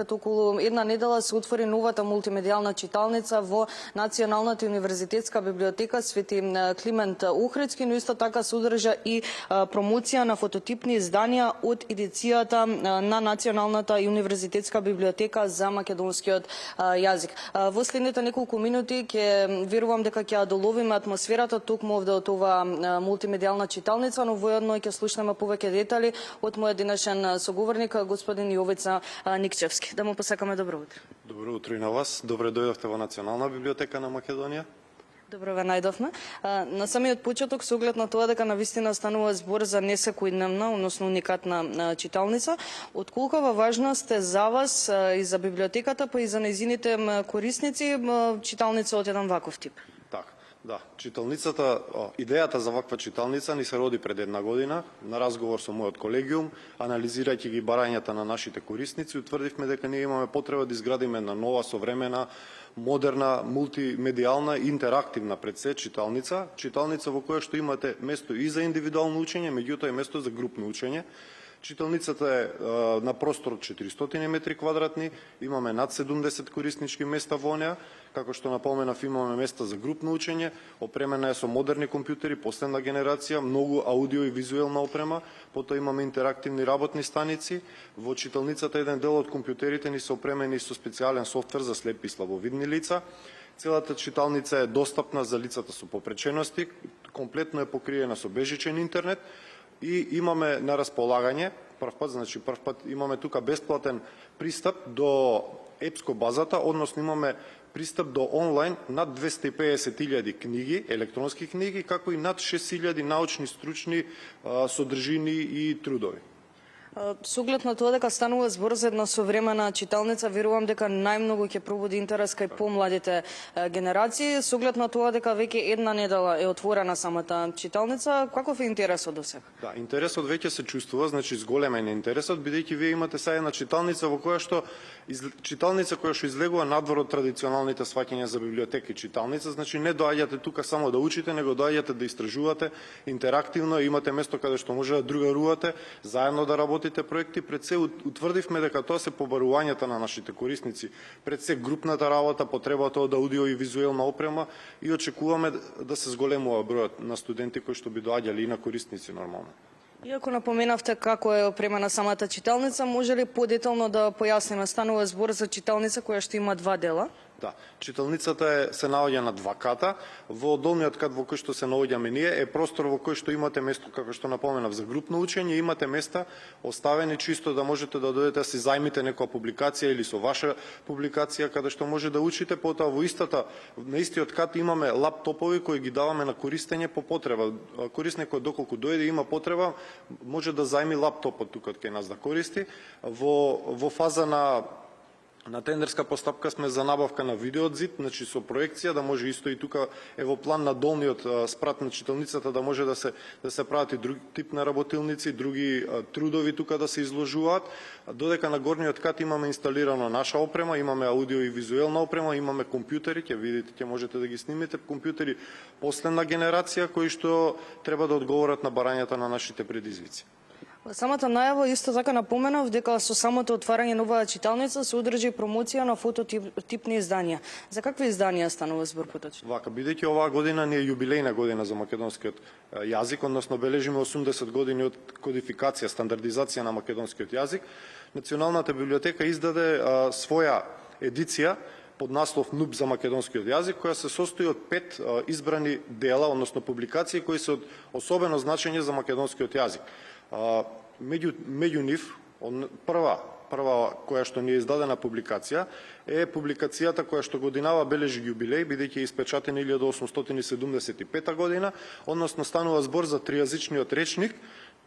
пред околу една недела се отвори новата мултимедијална читалница во Националната универзитетска библиотека Свети Климент Охридски, но исто така се одржа и промоција на фототипни изданија од едицијата на Националната универзитетска библиотека за македонскиот јазик. Во следните неколку минути ќе верувам дека ќе доловиме атмосферата токму овде од ова мултимедијална читалница, но воедно ќе слушнеме повеќе детали од мојот денешен соговорник господин Јовица Никчевски. Да му посакаме добро утро. Добро утро и на вас. Добре дојдовте во Национална библиотека на Македонија. Добро ве најдовме. На самиот почеток, со оглед на тоа дека навистина станува збор за несекојдневна, односно уникатна читалница, од колкава важност е за вас и за библиотеката, па и за нејзините корисници читалница од еден ваков тип? Така, да. Читалницата, идејата за ваква читалница ни се роди пред една година, на разговор со мојот колегиум, анализирајќи ги барањата на нашите корисници, утврдивме дека ние имаме потреба да изградиме една нова, современа, модерна, мултимедијална и интерактивна пред се читалница во која што имате место и за индивидуално учење, меѓутоа и место за групно учење. Читалницата е на простор од 400 метри квадратни, имаме над 70 кориснички места во неа, како што напоменав, имаме места за групно учење, опремена е со модерни компјутери, последна генерација, многу аудио и визуелна опрема, потоа имаме интерактивни работни станици. Во читалницата еден дел од компјутерите ни се опремени со специјален софтвер за слепи и слабовидни лица. Целата читалница е достапна за лицата со попречености, комплетно е покриена со бежичен интернет и имаме на располагање, прв пат имаме тука бесплатен пристап до епско базата, односно имаме пристап до онлайн над 250.000 книги, електронски книги, како и над 6.000 научни, стручни содржини и трудови. Со оглед на тоа дека станува збор за една современа читалница, верувам дека најмногу ќе пробуди интерес кај помладите генерации. Со оглед на тоа дека веќе една недела е отворена самата читалница, каков е интересот до сега? Да, интересот веќе се чувствува, значи зголемен е интересот, бидејќи вие имате сега една читалница во која што излегува надвор од традиционалните сваќања за библиотека и читалница, значи не доаѓате тука само да учите, него доаѓате да истражувате интерактивно, имате место каде што може да другарувате, заедно да работите проекти. Пред се утврдивме дека тоа се побарувањата на нашите корисници, пред се групната работа, потребата од аудио и визуелна опрема и очекуваме да се зголемува бројот на студенти кои што би доаѓали и на корисници нормално. Иако напоменавте како е опремена самата читалница, може ли подетално да појасниме? Станува збор за читалница која што има два дела? Да, читалницата се наоѓа на два ката. Во долниот кат во кој што се наоѓаме ние е простор во кој што имате место, како што напоменав, за групно учење, имате места оставени чисто да можете да дојдете да си зајмите некоја публикација или со ваша публикација каде што може да учите. Потоа на истиот кат имаме лаптопови кои ги даваме на користење по потреба. Корисникот доколку дојде има потреба, може да зајми лаптопот тука кај нас да користи. Во фаза на тендерска постапка сме за набавка на видеодзид, значи со проекција, да може исто и тука е во план на долниот спрат на читалницата да може да се прават и друг тип на работилници, други трудови тука да се изложуваат, додека на горниот кат имаме инсталирано наша опрема, имаме аудио и визуелна опрема, имаме компјутери, ќе видите, ќе можете да ги снимите, компјутери последна генерација кои што треба да одговорат на барањата на нашите предизвици. Самата најава исто така напоменав дека со самото отварање на оваа читалница се одржи промоција на фототипни изданија. За какви изданија станува збор поточно? Вака, бидејќи оваа година не е јубилејна година за македонскиот јазик, односно бележиме 80 години од кодификација, стандардизација на македонскиот јазик, Националната библиотека издаде своја едиција под наслов НУП за македонскиот јазик, која се состои од 5 избрани дела, односно публикации кои се од особено значење за македонскиот јазик. Меѓу нив, прва која што ни е издадена публикација е публикацијата која што годинава бележи јубилеј, бидејќи е испечатена 1875 година, односно станува збор за тријазичниот речник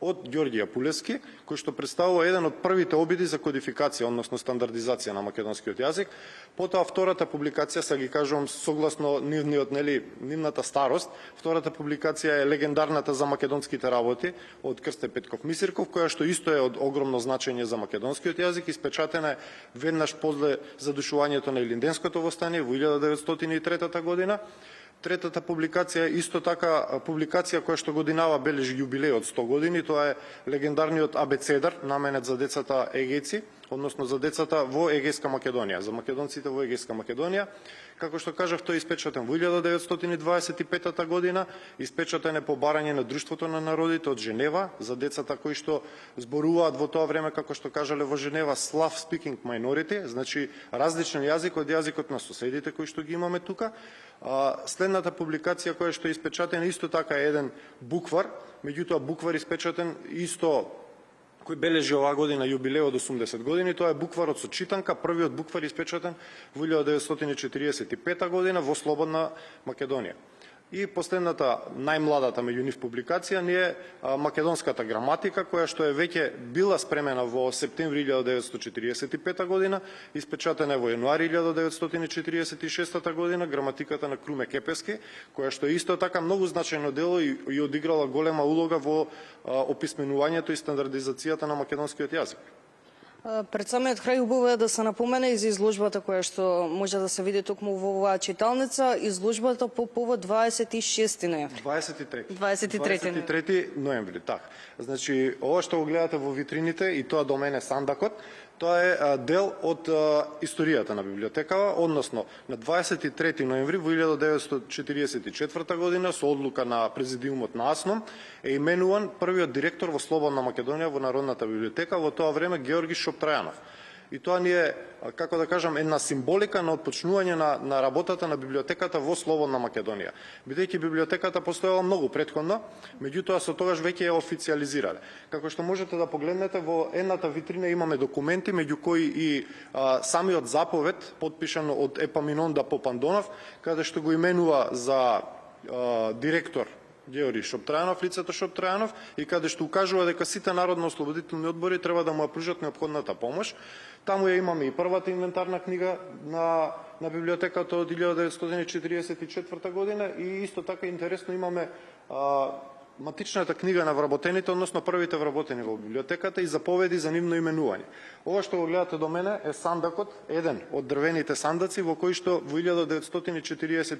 од Ѓорѓе Апулевски, кој што представува еден од првите обиди за кодификација, односно стандардизација на македонскиот јазик. Потоа втората публикација, сега ги кажувам согласно нивната старост, втората публикација е легендарната за македонските работи од Крсте Петков Мисирков, која што исто е од огромно значење за македонскиот јазик, испечатена е веднаш после задушувањето на Илинденското востание во 1903 година. Третата публикација е исто така публикација која што годинава бележи јубилеј од 100 години, тоа е легендарниот абецедар наменет за децата егејци, односно за децата во Егејска Македонија, за македонците во Егејска Македонија. Како што кажав, тој е испечатен во 1925 година, испечатен е по барање на Друштвото на народите од Женева за децата кои што зборуваат во тоа време, како што кажале во Женева, Slav speaking minority, значи различен јазик од јазикот на соседите кои што ги имаме тука. Следната публикација која што е испечатена исто така е еден буквар, меѓутоа буквар испечатен исто кој бележи оваа година јубилеј од 80 години, тоа е букварот со читанка, првиот буквар испечатен во 1945 година во слободна Македонија. И последната, најмладата меѓу нив публикација ни е македонската граматика, која што е веќе била спремена во септември 1945 година, испечатена во јануари 1946 година, граматиката на Круме Кепески, која што е исто така многу значајно дело и одиграла голема улога во описменувањето и стандардизацијата на македонскиот јазик. Пред самиот крај убаво е да се напомене и за изложбата која што може да се види токму во оваа читалница, изложбата по повод 26 ноември. 23 ноември, така. Значи, ова што го гледате во витрините и тоа до мене сандакот, тоа е дел од историјата на библиотекава, односно на 23 ноември во 1944 година со одлука на президиумот на АСНОМ е именуван првиот директор во Слободна Македонија во Народната библиотека, во тоа време Георги Шоптрајанов. И тоа ни е, како да кажам, една символика на отпочнување на работата на библиотеката во Слободна Македонија. Бидејќи библиотеката постоела многу претходно, меѓутоа со тогаш веќе ја официализирале. Како што можете да погледнете, во едната витрина имаме документи, меѓу кои и самиот заповед, подпишан од Епаминонда Попандонов, каде што го именува за директор Георги Шоптрајанов, лицето Шоптрајанов, и каде што укажува дека сите народно-ослободителни одбори треба да му ја пружат неопходната помош. Таму ја имаме и првата инвентарна книга на библиотеката од 1944 година и исто така интересно имаме матичната книга на вработените, односно првите вработени во библиотеката и заповеди за нивно именување. Ова што го гледате до мене е сандакот, еден од дрвените сандаци во кој што во 1940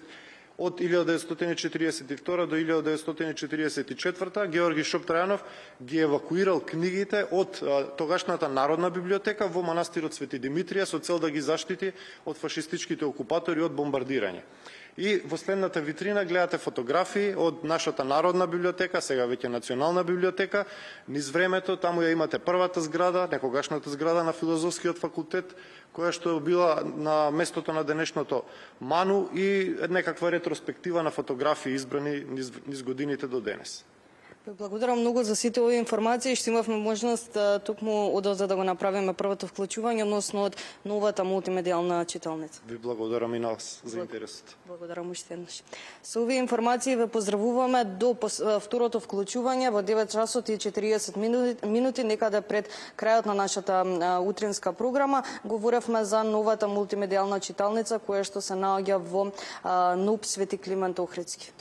од 1942 до 1944 Георги Шоптрајанов ги евакуирал книгите од тогашната Народна библиотека во манастирот Свети Димитрија со цел да ги заштити од фашистичките окупатори од бомбардирање. И во следната витрина гледате фотографии од нашата Народна библиотека, сега веќе Национална библиотека. Низ времето таму ја имате првата зграда, некогашната зграда на Филозофскиот факултет, која што била на местото на денешното МАНУ и некаква ретроспектива на фотографии избрани низ годините до денес. Благодарам многу за сите овие информации, што имавме можност токму одозда да го направиме првото вклучување, односно од новата мултимедијална читалница. Ви благодарам и на вас за интересот. Благодарам уште еднаш. Со овие информации ве поздравуваме до второто вклучување во 9 часот и 40 минути, некаде пред крајот на нашата утринска програма. Говоревме за новата мултимедијална читалница која што се наоѓа во НУП Свети Климент Охридски.